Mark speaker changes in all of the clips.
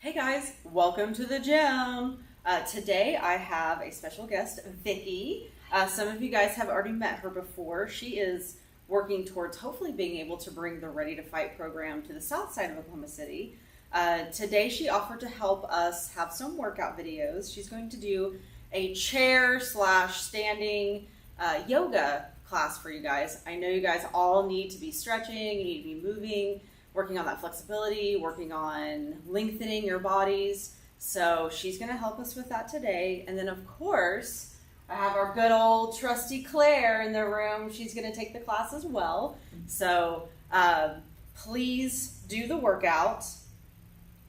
Speaker 1: Hey guys, welcome to the gym. Today I have a special guest, Vicki. Some of you guys have already met her before. She is working towards hopefully being able to bring the Ready to Fight program to the south side of Oklahoma City. Today she offered to help us have some workout videos. She's going to do a chair / standing yoga class for you guys. I know you guys all need to be stretching, you need to be moving, working on that flexibility, working on lengthening your bodies. So she's gonna help us with that today. And then of course, I have our good old trusty Claire in the room. She's gonna take the class as well. So please do the workout.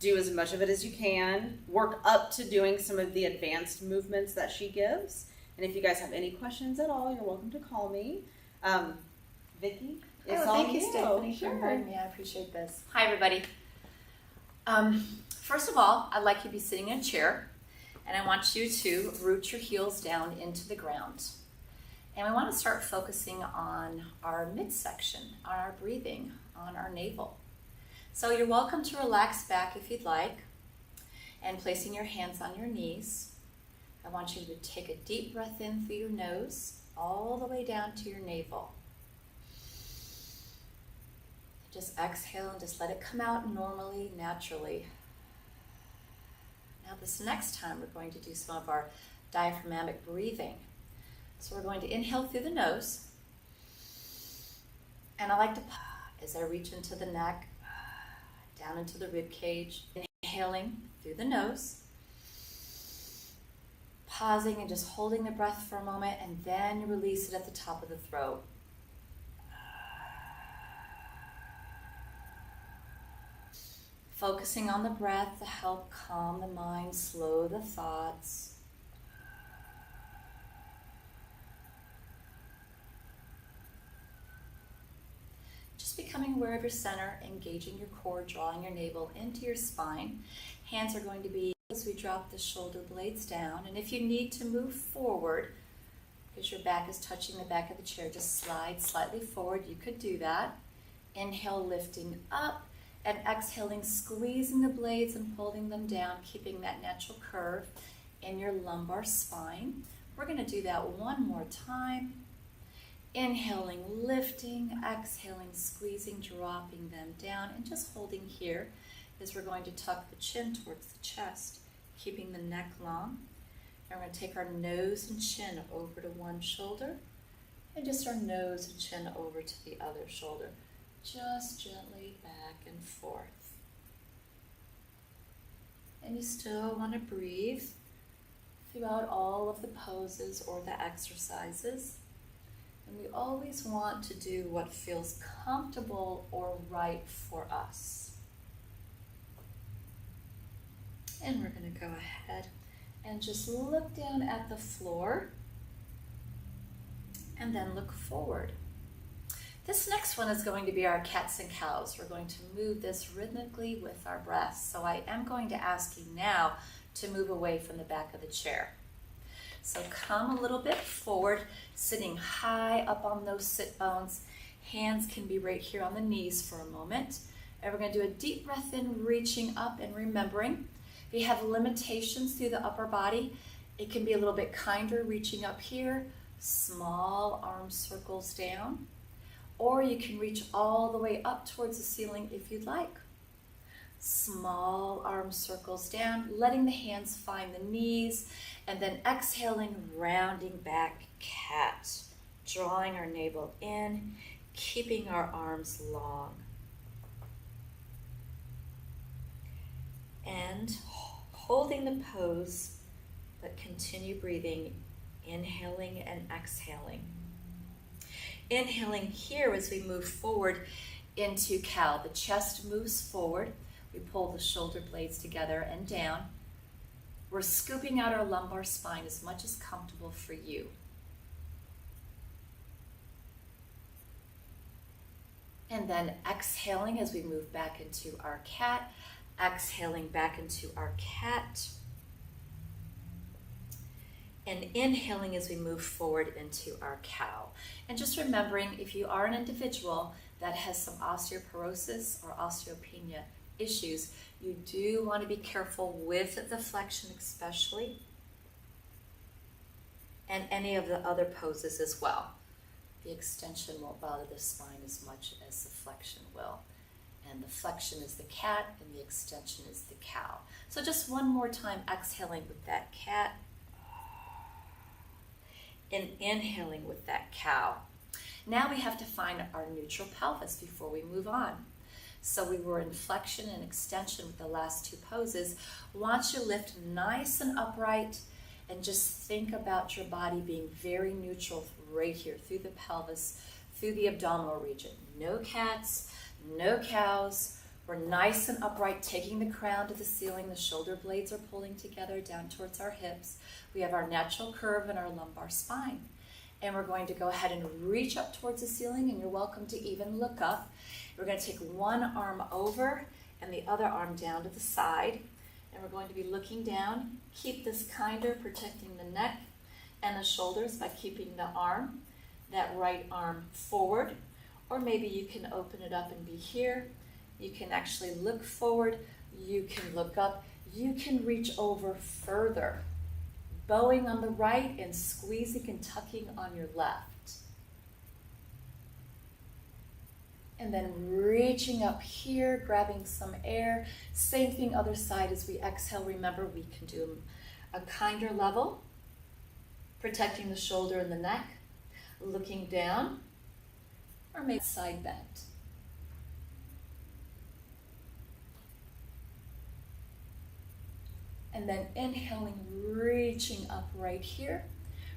Speaker 1: Do as much of it as you can. Work up to doing some of the advanced movements that she gives. And if you guys have any questions at all, you're welcome to call me. Vicki?
Speaker 2: Thank you, Stephanie, for inviting me. I appreciate this. Hi, everybody. First of all, I'd like you to be sitting in a chair, and I want you to root your heels down into the ground. And we want to start focusing on our midsection, on our breathing, on our navel. So you're welcome to relax back if you'd like, and placing your hands on your knees. I want you to take a deep breath in through your nose, all the way down to your navel. Just exhale and just let it come out normally, naturally. Now this next time we're going to do some of our diaphragmatic breathing. So we're going to inhale through the nose. And I like to pause as I reach into the neck, down into the rib cage. Inhaling through the nose. Pausing and just holding the breath for a moment, and then you release it at the top of the throat. Focusing on the breath to help calm the mind, slow the thoughts. Just becoming aware of your center, engaging your core, drawing your navel into your spine. Hands are going to be as we drop the shoulder blades down. And if you need to move forward, because your back is touching the back of the chair, just slide slightly forward. You could do that. Inhale, lifting up. And exhaling, squeezing the blades and holding them down, keeping that natural curve in your lumbar spine. We're going to do that one more time. Inhaling, lifting, exhaling, squeezing, dropping them down, and just holding here as we're going to tuck the chin towards the chest, keeping the neck long. And we're going to take our nose and chin over to one shoulder, and just our nose and chin over to the other shoulder. Just gently back and forth. And you still want to breathe throughout all of the poses or the exercises. And we always want to do what feels comfortable or right for us. And we're going to go ahead and just look down at the floor and then look forward. This next one is going to be our cats and cows. We're going to move this rhythmically with our breaths. So I am going to ask you now to move away from the back of the chair. So come a little bit forward, sitting high up on those sit bones. Hands can be right here on the knees for a moment. And we're going to do a deep breath in, reaching up and remembering. If you have limitations through the upper body, it can be a little bit kinder, reaching up here, small arm circles down. Or you can reach all the way up towards the ceiling if you'd like. Small arm circles down, letting the hands find the knees, and then exhaling, rounding back cat. Drawing our navel in, keeping our arms long. And holding the pose, but continue breathing, inhaling and exhaling. Inhaling here as we move forward into cow. The chest moves forward. We pull the shoulder blades together and down. We're scooping out our lumbar spine as much as comfortable for you. And then exhaling as we move back into our cat. Exhaling back into our cat. And inhaling as we move forward into our cow. And just remembering, if you are an individual that has some osteoporosis or osteopenia, issues, you do want to be careful with the flexion especially, and any of the other poses as well. The extension won't bother the spine as much as the flexion will. And the flexion is the cat and the extension is the cow. So just one more time, exhaling with that cat and inhaling with that cow. Now we have to find our neutral pelvis before we move on. So we were in flexion and extension with the last two poses. Once you lift nice and upright, and just think about your body being very neutral right here, through the pelvis, through the abdominal region. No cats, no cows. We're nice and upright, taking the crown to the ceiling. The shoulder blades are pulling together down towards our hips. We have our natural curve in our lumbar spine. And we're going to go ahead and reach up towards the ceiling, and you're welcome to even look up. We're going to take one arm over and the other arm down to the side. And we're going to be looking down. Keep this kinder, protecting the neck and the shoulders by keeping the arm, that right arm forward. Or maybe you can open it up and be here. You can actually look forward. You can look up. You can reach over further. Bowing on the right and squeezing and tucking on your left. And then reaching up here, grabbing some air. Same thing other side as we exhale. Remember, we can do a kinder level, protecting the shoulder and the neck, looking down, or maybe side bend. And then inhaling, reaching up right here.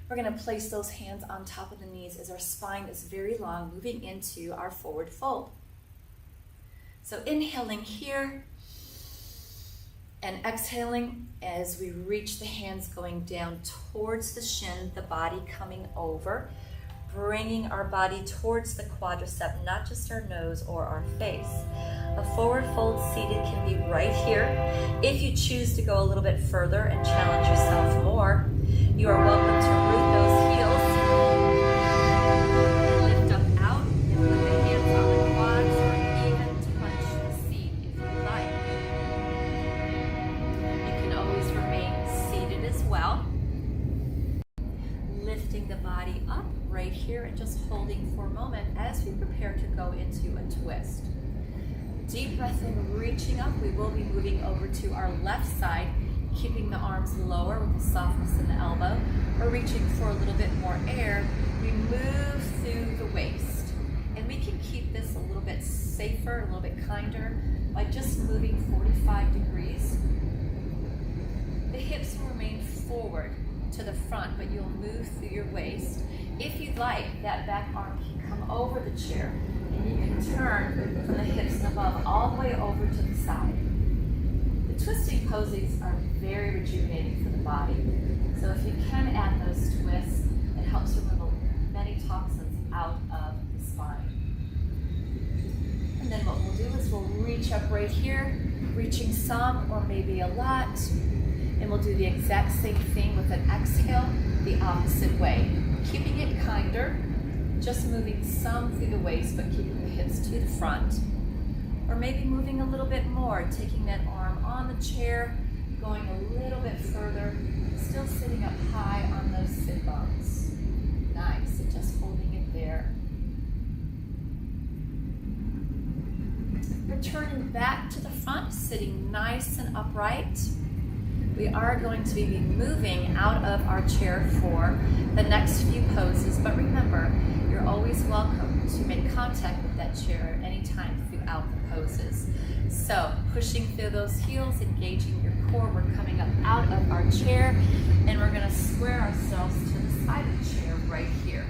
Speaker 2: We're going to place those hands on top of the knees as our spine is very long, moving into our forward fold. So inhaling here and exhaling as we reach the hands going down towards the shin, the body coming over, bringing our body towards the quadricep, not just our nose or our face. A forward fold seated can be right here. If you choose to go a little bit further and challenge yourself more, you are welcome to root those heels and lift up out and put the hands on the quads or even touch the seat if you like. You can always remain seated as well. Lifting the body up right here and just holding for a moment as we prepare to go into a twist. Deep breath in, reaching up. We will be moving over to our left side, keeping the arms lower with the softness in the elbow, or reaching for a little bit more air. We move through the waist. And we can keep this a little bit safer, a little bit kinder, by just moving 45 degrees. The hips will remain forward to the front, but you'll move through your waist. If you'd like, that back arm can come over the chair, and you can turn from the hips and above all the way over to the side. The twisting poses are very rejuvenating for the body. So if you can add those twists, it helps remove many toxins out of the spine. And then what we'll do is we'll reach up right here, reaching some or maybe a lot. And we'll do the exact same thing with an exhale, the opposite way. Keeping it kinder, just moving some through the waist, but keeping the hips to the front. Or maybe moving a little bit more, taking that arm on the chair, going a little bit further, still sitting up high on those sit bones. Nice, and just holding it there. Returning back to the front, sitting nice and upright. We are going to be moving out of our chair for the next few poses, but remember, you're always welcome to make contact with that chair at any time throughout the poses. So, pushing through those heels, engaging your core, we're coming up out of our chair, and we're going to square ourselves to the side of the chair right here.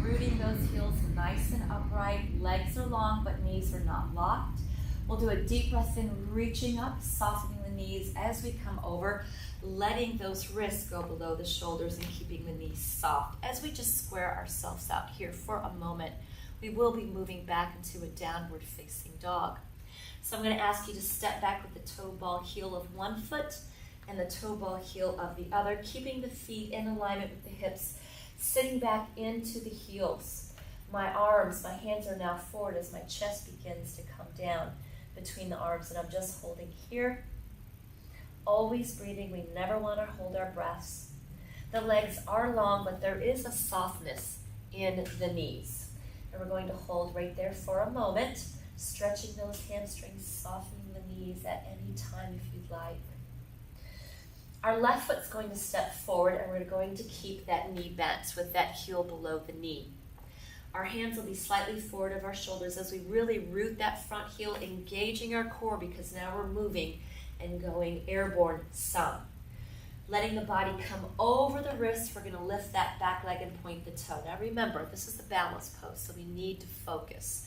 Speaker 2: Rooting those heels nice and upright, legs are long, but knees are not locked. We'll do a deep breath in, reaching up, softening the knees as we come over, letting those wrists go below the shoulders and keeping the knees soft. As we just square ourselves out here for a moment, we will be moving back into a downward facing dog. So I'm going to ask you to step back with the toe ball heel of one foot and the toe ball heel of the other, keeping the feet in alignment with the hips, sitting back into the heels. My arms, my hands are now forward as my chest begins to come down.
Speaker 3: between the arms, and I'm just holding here. Always breathing. We never want to hold our breaths. The legs are long, but there is a softness in the knees. And we're going to hold right there for a moment, stretching those hamstrings, softening the knees at any time if you'd like. Our left foot's going to step forward, and we're going to keep that knee bent with that heel below the knee. Our hands will be slightly forward of our shoulders as we really root that front heel, engaging our core, because now we're moving and going airborne some. Letting the body come over the wrists, we're going to lift that back leg and point the toe. Now remember, this is the balance pose, so we need to focus.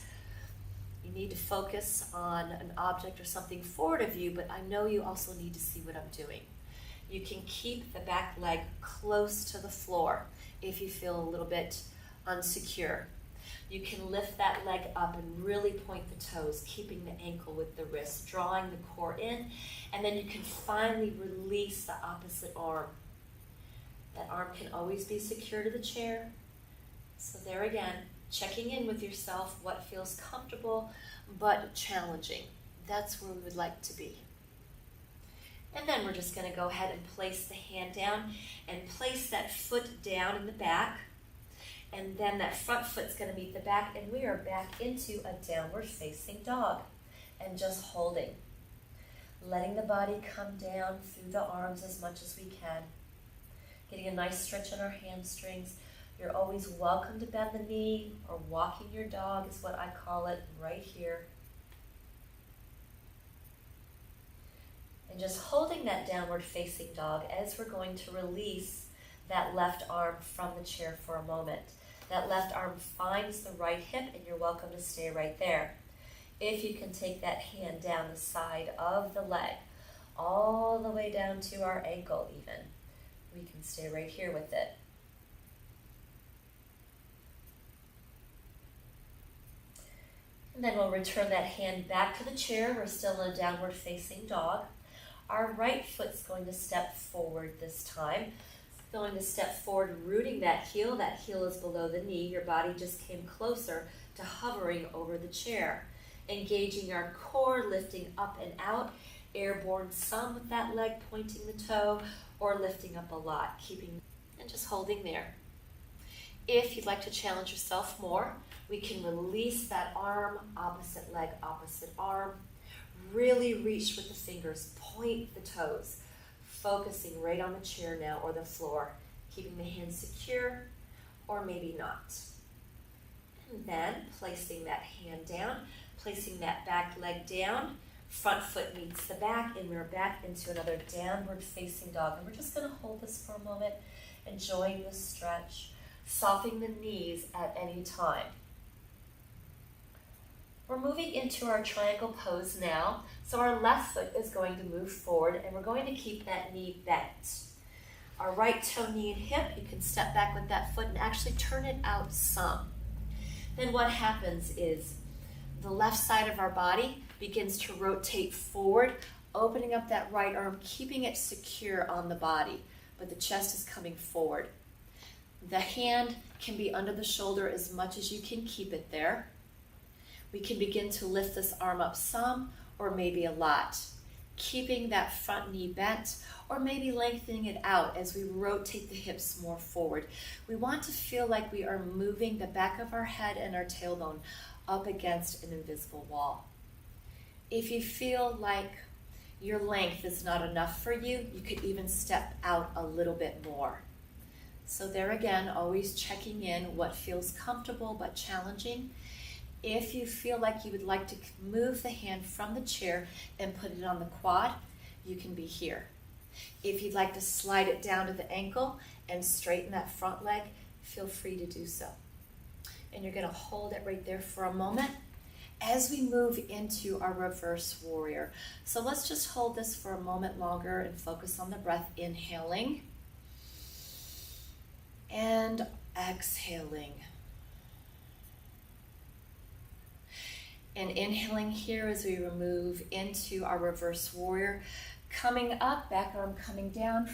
Speaker 3: You need to focus on an object or something forward of you, but I know you also need to see what I'm doing. You can keep the back leg close to the floor if you feel a little bit unsecure. You can lift that leg up and really point the toes, keeping the ankle with the wrist, drawing the core in, and then you can finally release the opposite arm. That arm can always be secure to the chair. So there again, checking in with yourself, what feels comfortable but challenging. That's where we would like to be. And then we're just going to go ahead and place the hand down and place that foot down in the back. And then that front foot's going to meet the back, and we are back into a downward facing dog. And just holding. Letting the body come down through the arms as much as we can. Getting a nice stretch on our hamstrings. You're always welcome to bend the knee, or walking your dog is what I call it, right here. And just holding that downward facing dog as we're going to release that left arm from the chair for a moment. That left arm finds the right hip, and you're welcome to stay right there. If you can take that hand down the side of the leg, all the way down to our ankle even, we can stay right here with it. And then we'll return that hand back to the chair. We're still in a downward facing dog. Our right foot's going to step forward this time. It's going to step forward, rooting that heel. That heel is below the knee. Your body just came closer to hovering over the chair. Engaging our core, lifting up and out. Airborne some with that leg pointing the toe, or lifting up a lot, keeping and just holding there. If you'd like to challenge yourself more, we can release that arm, opposite leg, opposite arm. Really reach with the fingers, point the toes, focusing right on the chair now or the floor, keeping the hands secure or maybe not. And then placing that hand down, placing that back leg down, front foot meets the back, and we're back into another downward facing dog. And we're just going to hold this for a moment, enjoying the stretch, softening the knees at any time. We're moving into our triangle pose now. So our left foot is going to move forward, and we're going to keep that knee bent. Our right toe, knee, and hip, you can step back with that foot and actually turn it out some. Then what happens is the left side of our body begins to rotate forward, opening up that right arm, keeping it secure on the body, but the chest is coming forward. The hand can be under the shoulder as much as you can keep it there. We can begin to lift this arm up some, or maybe a lot, keeping that front knee bent, or maybe lengthening it out as we rotate the hips more forward. We want to feel like we are moving the back of our head and our tailbone up against an invisible wall. If you feel like your length is not enough for you, you could even step out a little bit more. So there again, always checking in what feels comfortable but challenging. If you feel like you would like to move the hand from the chair and put it on the quad, you can be here. If you'd like to slide it down to the ankle and straighten that front leg, feel free to do so. And you're going to hold it right there for a moment as we move into our reverse warrior. So let's just hold this for a moment longer and focus on the breath, inhaling and exhaling. And inhaling here as we move into our reverse warrior. Coming up, back arm coming down,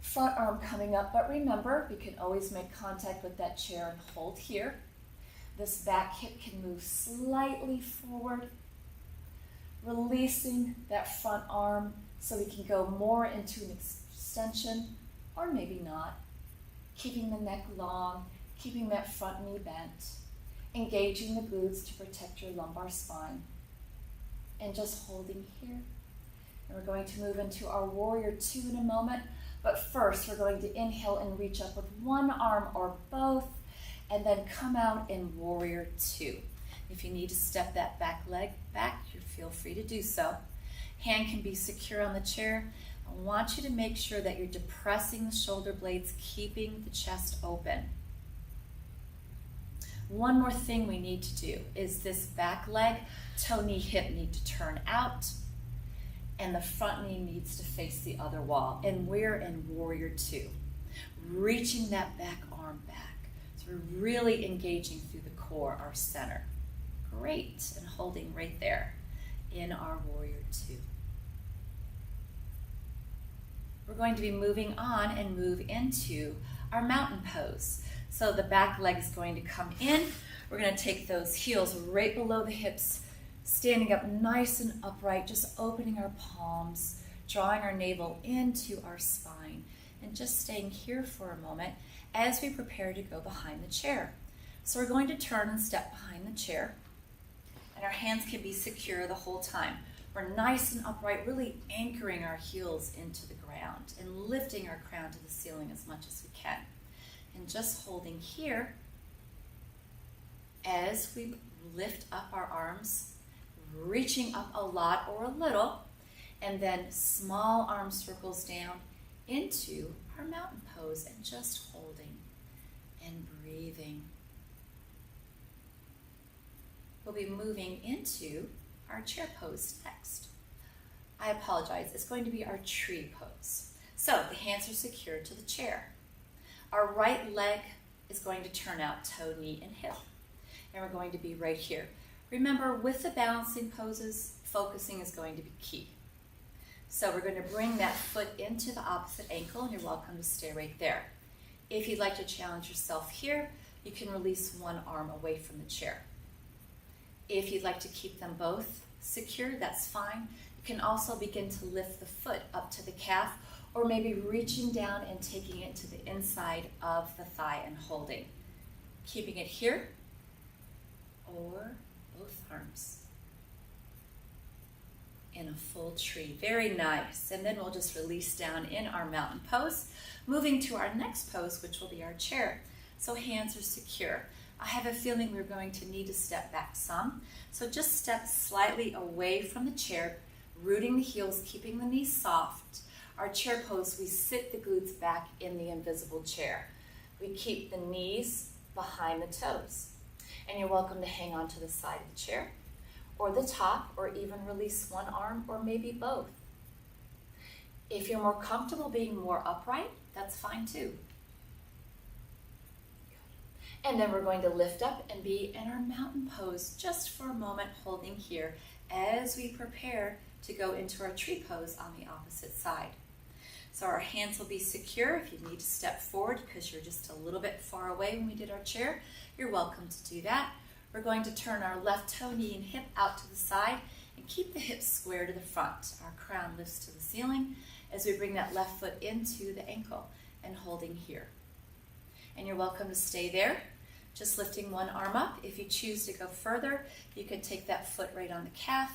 Speaker 3: front arm coming up. But remember, we can always make contact with that chair and hold here. This back hip can move slightly forward.
Speaker 2: releasing that front arm so we can go more into an extension, or maybe not. Keeping the neck long, keeping that front knee bent, engaging the glutes to protect your lumbar spine, and just holding here. And we're going to move into our warrior two in a moment, but first we're going to inhale and reach up with one arm or both, and then come out in warrior two. If you need to step that back leg back, you feel free to do so. Hand can be secure on the chair. I want you to make sure that you're depressing the shoulder blades, keeping the chest open. One more thing we need to do is this back leg, toe, knee, hip need to turn out, and the front knee needs to face the other wall. And we're in warrior two, reaching that back arm back. So we're really engaging through the core, our center. Great, and holding right there in our warrior two. We're going to be moving on and move into our mountain pose. So the back leg is going to come in. We're going to take those heels right below the hips, standing up nice and upright, just opening our palms, drawing our navel into our spine, and just staying here for a moment as we prepare to go behind the chair. So we're going to turn and step behind the chair, and our hands can be secure the whole time. We're nice and upright, really anchoring our heels into the ground and lifting our crown to the ceiling as much as we can. And just holding here as we lift up our arms, reaching up a lot or a little, and then small arm circles down into our mountain pose and just holding and breathing. We'll be moving into our chair pose next. I apologize, it's going to be our tree pose. So the hands are secured to the chair. Our right leg is going to turn out toe, knee, and hip. And we're going to be right here. Remember, with the balancing poses, focusing is going to be key. So we're going to bring that foot into the opposite ankle, and you're welcome to stay right there. If you'd like to challenge yourself here, you can release one arm away from the chair. If you'd like to keep them both secure, that's fine. You can also begin to lift the foot up to the calf, or maybe reaching down and taking it to the inside of the thigh and holding. Keeping it here, or both arms in a full tree. Very nice. And then we'll just release down in our mountain pose, moving to our next pose, which will be our chair. So hands are secure. I have a feeling we're going to need to step back some. So just step slightly away from the chair, rooting the heels, keeping the knees soft. Our chair pose, we sit the glutes back in the invisible chair. We keep the knees behind the toes. And you're welcome to hang on to the side of the chair, or the top, or even release one arm, or maybe both. If you're more comfortable being more upright, that's fine too. And then we're going to lift up and be in our mountain pose just for a moment, holding here as we prepare to go into our tree pose on the opposite side. So our hands will be secure. If you need to step forward because you're just a little bit far away when we did our chair, you're welcome to do that. We're going to turn our left toe, knee, and hip out to the side and keep the hips square to the front. Our crown lifts to the ceiling as we bring that left foot into the ankle and holding here. And you're welcome to stay there, just lifting one arm up. If you choose to go further, you can take that foot right on the calf.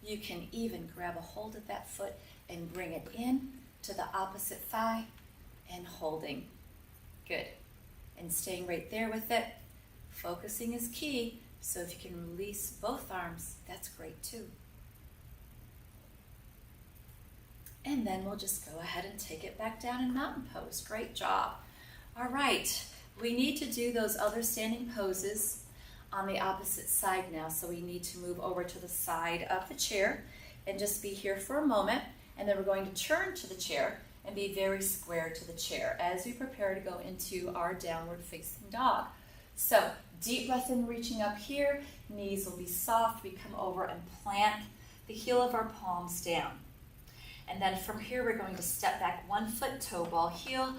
Speaker 2: You can even grab a hold of that foot and bring it in to the opposite thigh and holding. Good. And staying right there with it. Focusing is key, so if you can release both arms, that's great too. And then we'll just go ahead and take it back down in mountain pose. Great job. All right, we need to do those other standing poses on the opposite side now, so we need to move over to the side of the chair and just be here for a moment, and then we're going to turn to the chair and be very square to the chair as we prepare to go into our downward facing dog. So deep breath in, reaching up here, knees will be soft. We come over and plant the heel of our palms down. And then from here, we're going to step back 1 foot, toe ball, heel,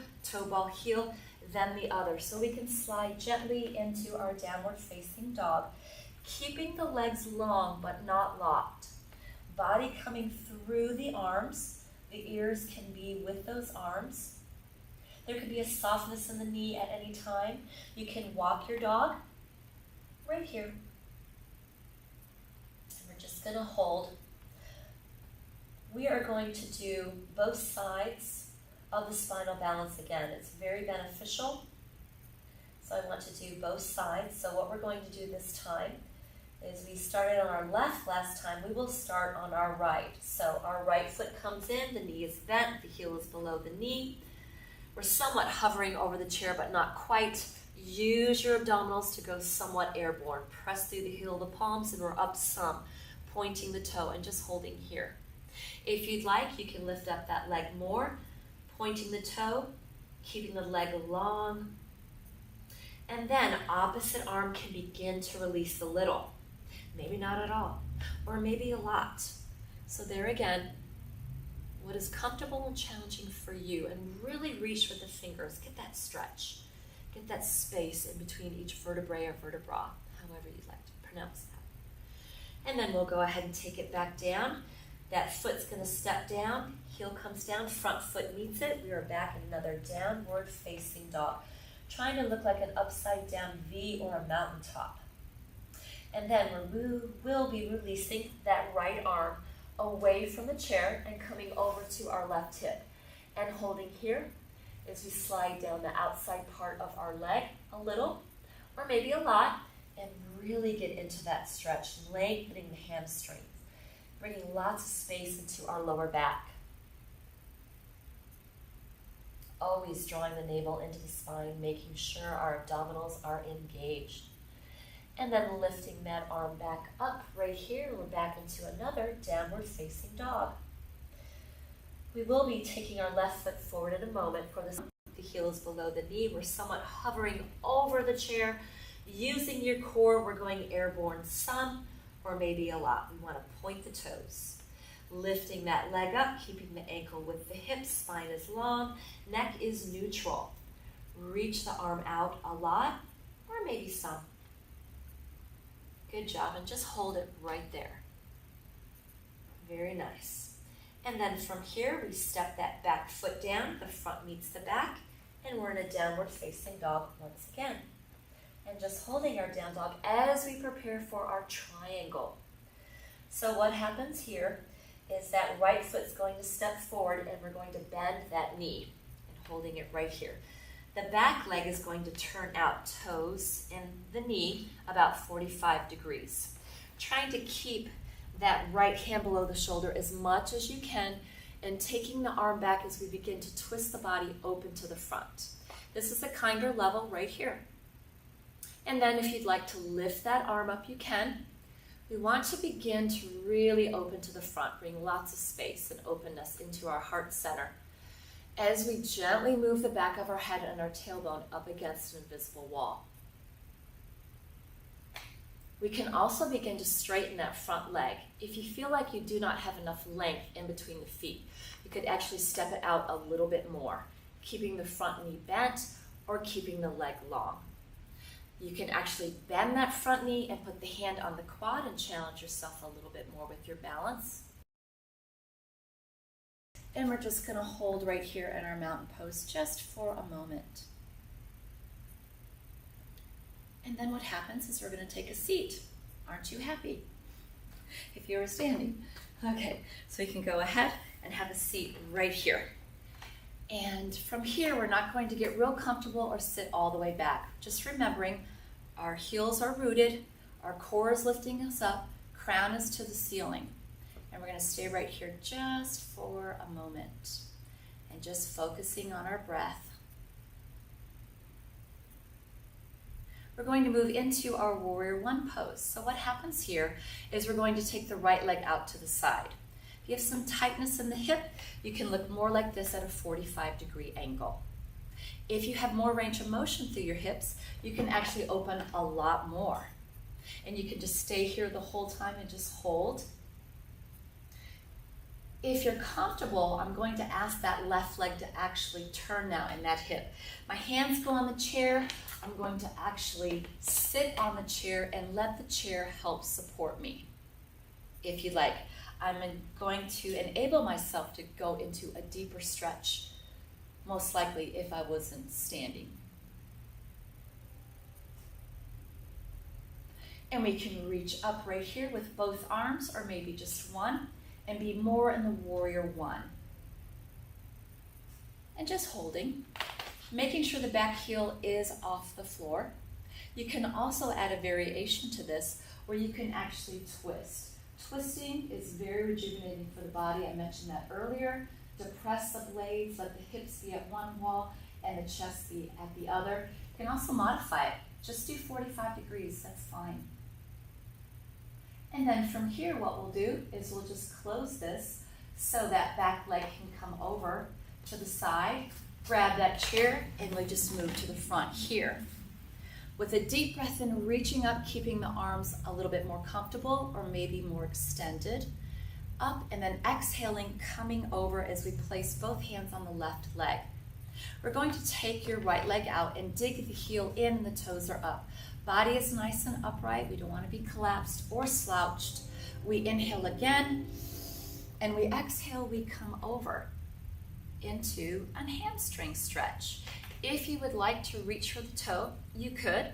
Speaker 2: then the other. So we can slide gently into our downward facing dog, keeping the legs long but not locked.
Speaker 3: body coming through the arms. The ears can be with those arms. There could be a softness in the knee at any time. You can walk your dog right here. And we're just going to hold. We are going to do both sides of the spinal balance again. It's very beneficial. So I want to do both sides. So what we're going to do this time is we started on our left last time. We will start on our right. So our right foot comes in, the knee is bent, the heel is below the knee. We're somewhat hovering over the chair, but not quite. Use your abdominals to go somewhat airborne. Press through the heel of the palms, and we're up some, pointing the toe and just holding here. If you'd like, you can lift up that leg more, pointing the toe, keeping the leg long. And then opposite arm can begin to release a little. Maybe not at all, or maybe a lot. So there again, what is comfortable and challenging for you, and really reach with the fingers. Get that stretch. Get that space in between each vertebrae or vertebra, however you'd like to pronounce that. And then we'll go ahead and take it back down. That foot's going to step down, heel comes down, front foot meets it. We are back in another downward facing dog, trying to look like an upside down V or a mountaintop. And then we'll be releasing that right arm away from the chair and coming over to our left hip. And holding here as we slide down the outside part of our leg a little, or maybe a lot, and really get into that stretch, lengthening the hamstrings, bringing lots of space into our lower back. Always drawing the navel into the spine, making sure our abdominals are engaged. And then lifting that arm back up right here. We're back into another downward facing dog. We will be taking our left foot forward in a moment. For this, the heel is below the knee. We're somewhat hovering over the chair. Using your core, we're going airborne some, or maybe a lot. We want to point the toes. Lifting that leg up, keeping the ankle with the hips, spine is long, neck is neutral. Reach the arm out a lot, or maybe some. Good job, and just hold it right there. Very nice. And then from here, we step that back foot down, the front meets the back, and we're in a downward facing dog once again. And just holding our down dog as we prepare for our triangle. So what happens here is that right foot's going to step forward, and we're going to bend that knee, and holding it right here. The back leg is going to turn out, toes and the knee about 45 degrees. Trying to keep that right hand below the shoulder as much as you can, and taking the arm back as we begin to twist the body open to the front. This is a kinder level right here. And then if you'd like to lift that arm up, you can. We want to begin to really open to the front, bring lots of space and openness into our heart center, as we gently move the back of our head and our tailbone up against an invisible wall. We can also begin to straighten that front leg. If you feel like you do not have enough length in between the feet, you could actually step it out a little bit more, keeping the front knee bent or keeping the leg long. You can actually bend that front knee and put the hand on the quad and challenge yourself a little bit more with your balance. And we're just going to hold right here in our mountain pose just for a moment. And then what happens is we're going to take a seat. Aren't you happy? If you were standing. Okay, so we can go ahead and have a seat right here. And from here, we're not going to get real comfortable or sit all the way back. Just remembering our heels are rooted, our core is lifting us up, crown is to the ceiling. And we're going to stay right here just for a moment and just focusing on our breath. We're going to move into our Warrior One pose. So what happens here is we're going to take the right leg out to the side. If you have some tightness in the hip, you can look more like this at a 45-degree angle. If you have more range of motion through your hips, you can actually open a lot more. And you can just stay here the whole time and just hold. If you're comfortable, I'm going to ask that left leg to actually turn now in that hip. My hands go on the chair. I'm going to actually sit on the chair and let the chair help support me. If you like,
Speaker 2: I'm going to enable myself to go into a deeper stretch, most likely if I wasn't standing. And we can reach up right here with both arms, or maybe just one, and be more in the warrior one. And just holding, making sure the back heel is off the floor. You can also add a variation to this where you can actually twist. Twisting is very rejuvenating for the body. I mentioned that earlier. Depress the blades, let the hips be at one wall and the chest be at the other. You can also modify it. Just do 45 degrees, that's fine. And then from here, what we'll do is we'll just close this so that back leg can come over to the side, grab that chair, and we just move to the front here. With a deep breath in, reaching up, keeping the arms a little bit more comfortable or maybe more extended. Up, and then exhaling, coming over as we place both hands on the left leg. We're going to take your right leg out and dig the heel in, the toes are up. Body is nice and upright. We don't want to be collapsed or slouched. We inhale again, and we exhale, we come over into a hamstring stretch. If you would like to reach for the toe, you could.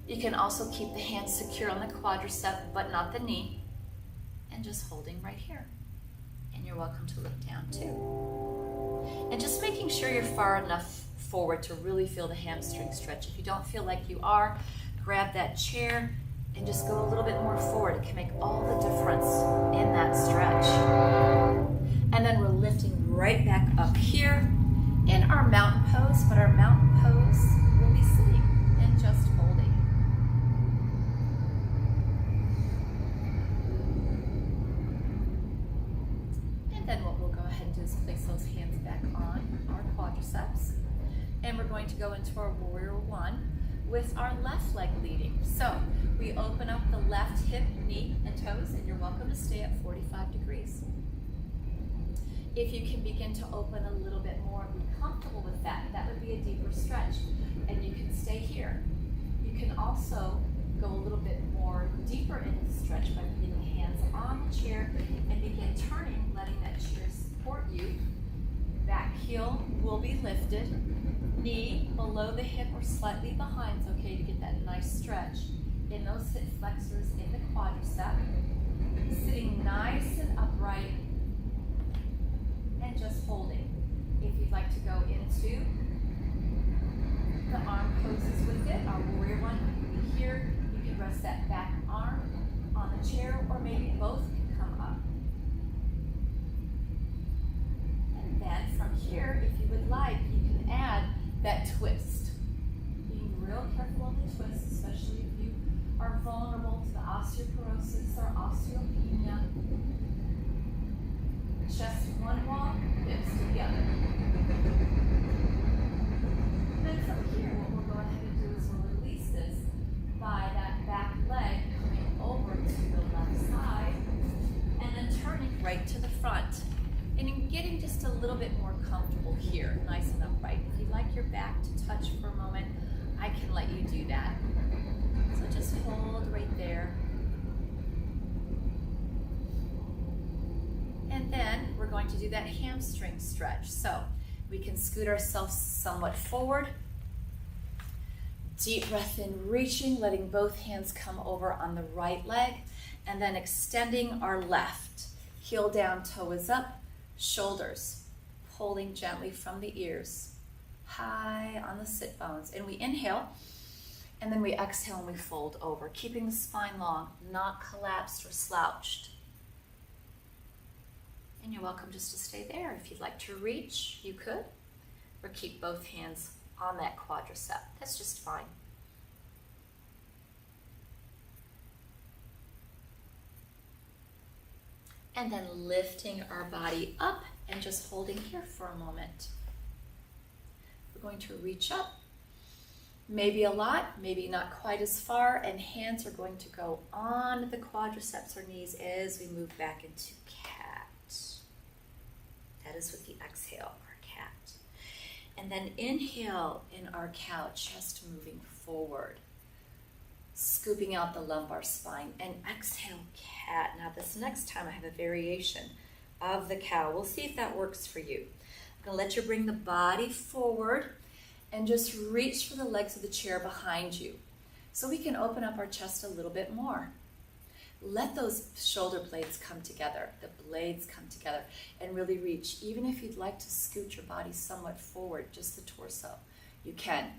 Speaker 2: You can also keep the hands secure on the quadricep, but not the knee, and just holding right here. And you're welcome to look down too. And just making sure you're far enough forward to really feel the hamstring stretch. If you don't feel like you are, grab that chair and just go a little bit more forward. It can make all the difference in that stretch. And then we're lifting right back up here in our mountain pose, but our mountain pose will be sitting and just holding. And then what we'll go ahead and do is place those hands back on our quadriceps. And we're going to go into our warrior one with our left leg leading. So we open up the left hip, knee, and toes, and you're welcome to stay at 45 degrees. If you can begin to open a little bit more and be comfortable with that, that would be a deeper stretch, and you can stay here. You can also go a little bit more deeper into the stretch by putting the hands on the chair and begin turning, letting that chair support you. Back heel will be lifted. Knee below the hip or slightly behind is okay to get that nice stretch in those hip flexors in the quadricep. Sitting nice and upright and just holding. If you'd like to go into the arm poses with it, our warrior one can be here. You can rest that back arm on the chair, or maybe both can come up. And then from here, if you would like, you can add that twist. Being real careful on the twist, especially if you are vulnerable to the osteoporosis or osteopenia. Chest one wall, hips to the other. And then from here, what we'll go ahead and do is we'll release this by that back leg coming over to the left side and then turning right to the front. And in getting just a little bit more comfortable here, nice and upright. If you'd like your back to touch for a moment, I can let you do that. So just hold right there. And then we're going to do that hamstring stretch. So we can scoot ourselves somewhat forward. Deep breath in, reaching, letting both hands come over on the right leg, and then extending our left. Heel down, toe is up. Shoulders pulling gently from the ears, high on the sit bones. And we inhale, and then we exhale and we fold over, keeping the spine long, not collapsed or slouched. And you're welcome just to stay there. If you'd like to reach, you could, or keep both hands on that quadricep. That's just fine. And then lifting our body up and just holding here for a moment. We're going to reach up, maybe a lot, maybe not quite as far, and hands are going to go on the quadriceps or knees as we move back into cat. That is with the exhale, our cat. And then inhale in our cow, chest moving forward. Scooping out the lumbar spine, and exhale, cat. Now this next time I have a variation of the cow. We'll see if that works for you. I'm gonna let you bring the body forward and just reach for the legs of the chair behind you so we can open up our chest a little bit more. Let those shoulder blades come together, the blades come together, and really reach. Even if you'd like to scoot your body somewhat forward, just the torso, you can.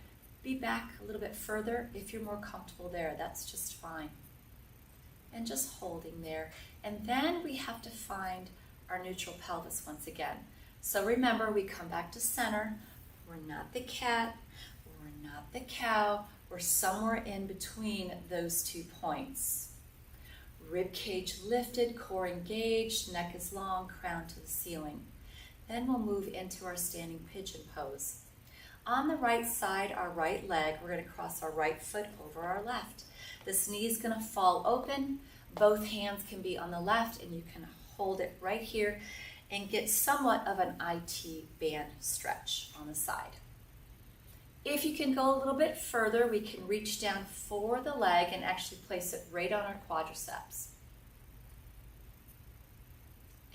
Speaker 2: Be back a little bit further if you're more comfortable there, that's just fine. And just holding there. And then we have to find our neutral pelvis once again. So remember, we come back to center. We're not the cat, we're not the cow, we're somewhere in between those 2 points. Rib cage lifted, core engaged, neck is long, crown to the ceiling. Then we'll move into our standing pigeon pose. On the right side, our right leg, we're going to cross our right foot over our left. This knee is going to fall open. Both hands can be on the left, and you can hold it right here and get somewhat of an IT band stretch on the side. If you can go a little bit further, we can reach down for the leg and actually place it right on our quadriceps.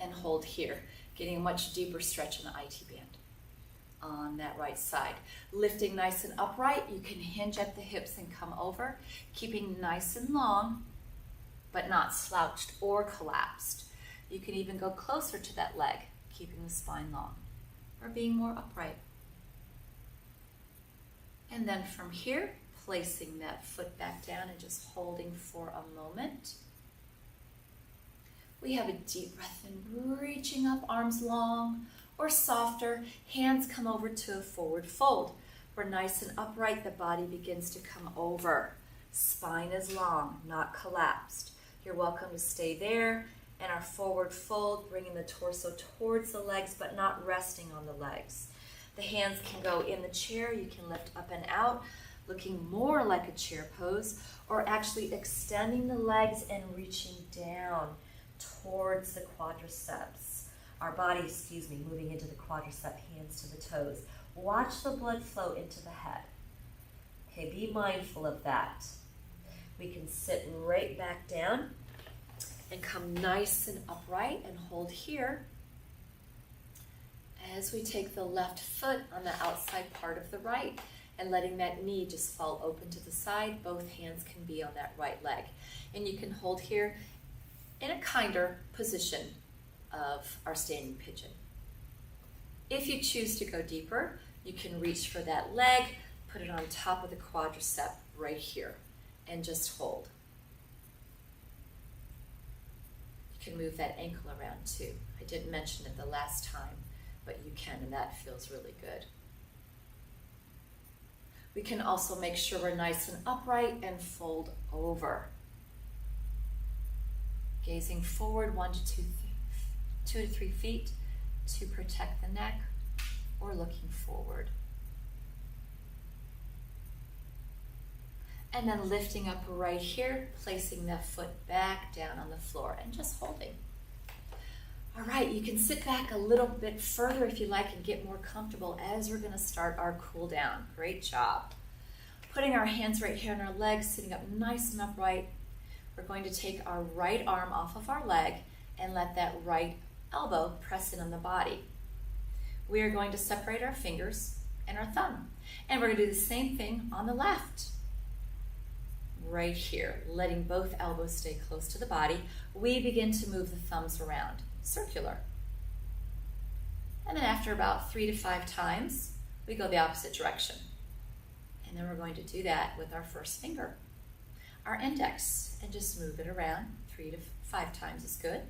Speaker 2: And hold here, getting a much deeper stretch in the IT band on that right side. Lifting nice and upright, you can hinge at the hips and come over, keeping nice and long, but not slouched or collapsed. You can even go closer to that leg, keeping the spine long, or being more upright. And then from here, placing that foot back down and just holding for a moment. We have a deep breath in, reaching up, arms long or softer. Hands come over to a forward fold. We're nice and upright, the body begins to come over. Spine is long, not collapsed. You're welcome to stay there. And our forward fold, bringing the torso towards the legs, but not resting on the legs. The hands can go in the chair, you can lift up and out, looking more like a chair pose, or actually extending the legs and reaching down towards the quadriceps. Our body, moving into the quadricep, hands to the toes. Watch the blood flow into the head. Okay, be mindful of that. We can sit right back down and come nice and upright and hold here as we take the left foot on the outside part of the right and letting that knee just fall open to the side. Both hands can be on that right leg. And you can hold here in a kinder position of our standing pigeon. If you choose to go deeper, you can reach for that leg, put it on top of the quadricep right here, and just hold. You can move that ankle around too. I didn't mention it the last time, but you can, and that feels really good. We can also make sure we're nice and upright and fold over. Gazing forward 2 to 3 feet to protect the neck, or looking forward. And then lifting up right here, placing that foot back down on the floor and just holding. All right, you can sit back a little bit further if you like and get more comfortable as we're gonna start our cool down. Great job. Putting our hands right here on our legs, sitting up nice and upright. We're going to take our right arm off of our leg and let that right elbow press in on the body. We are going to separate our fingers and our thumb. And we're gonna do the same thing on the left. Right here, letting both elbows stay close to the body. We begin to move the thumbs around, circular. And then after about 3 to 5 times, we go the opposite direction. And then we're going to do that with our first finger, our index, and just move it around. 3 to 5 times is good.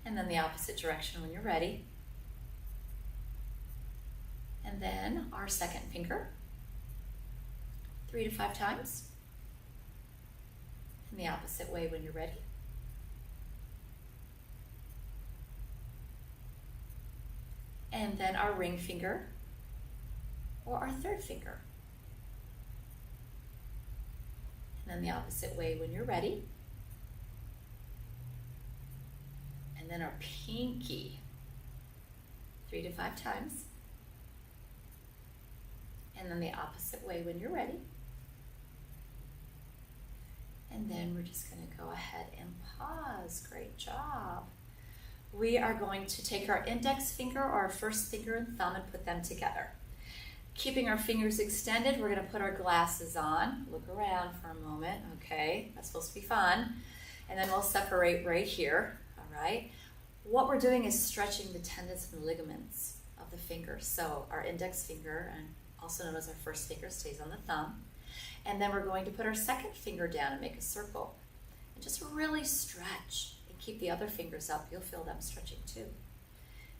Speaker 2: And then the opposite direction when you're ready. And then our second finger, 3 to 5 times. And the opposite way when you're ready. And then our ring finger, or our third finger. And then the opposite way when you're ready. And then our pinky, 3 to 5 times. And then the opposite way when you're ready. And then we're just going to go ahead and pause. Great job. We are going to take our index finger or our first finger and thumb and put them together. Keeping our fingers extended, we're going to put our glasses on. Look around for a moment. Okay, that's supposed to be fun. And then we'll separate right here. All right. What we're doing is stretching the tendons and ligaments of the fingers. So our index finger, and also known as our first finger, stays on the thumb. And then we're going to put our second finger down and make a circle. And just really stretch and keep the other fingers up. You'll feel them stretching too.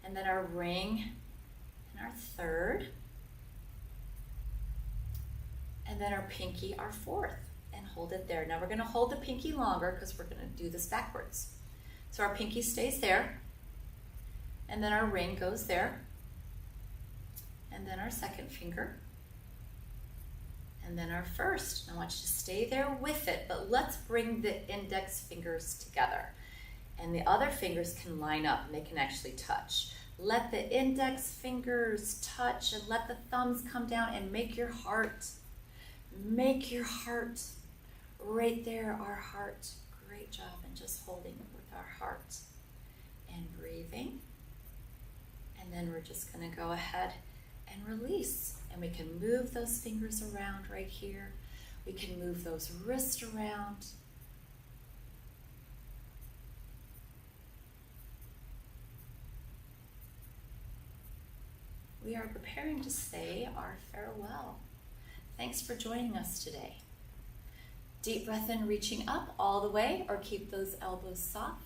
Speaker 2: And then our ring and our third. And then our pinky, our fourth. And hold it there. Now we're going to hold the pinky longer because we're going to do this backwards. So our pinky stays there. And then our ring goes there. And then our second finger. And then our first. I want you to stay there with it, but let's bring the index fingers together. And the other fingers can line up and they can actually touch. Let the index fingers touch and let the thumbs come down and make your heart. Make your heart. Right there, our heart. Great job. And just holding it with our heart. And breathing. And then we're just going to go ahead and release. And we can move those fingers around right here. We can move those wrists around. We are preparing to say our farewell. Thanks for joining us today. Deep breath in, reaching up all the way, or keep those elbows soft.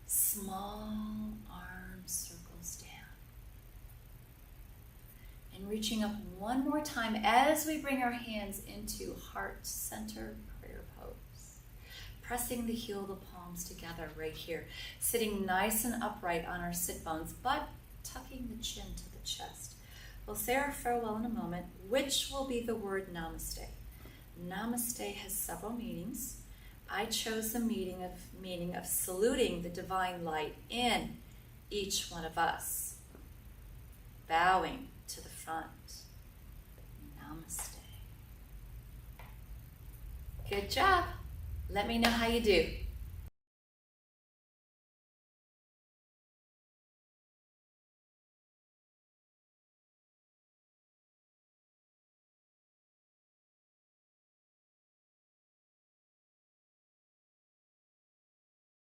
Speaker 2: Small arm circles down. And reaching up one more time as we bring our hands into heart center prayer pose. Pressing the heel of the palms together right here. Sitting nice and upright on our sit bones, but tucking the chin to the chest. We'll say our farewell in a moment, which will be the word namaste. Namaste has several meanings. I chose the meaning of saluting the divine light in each one of us. Bowing to the front. Namaste. Good job. Let me know how you do.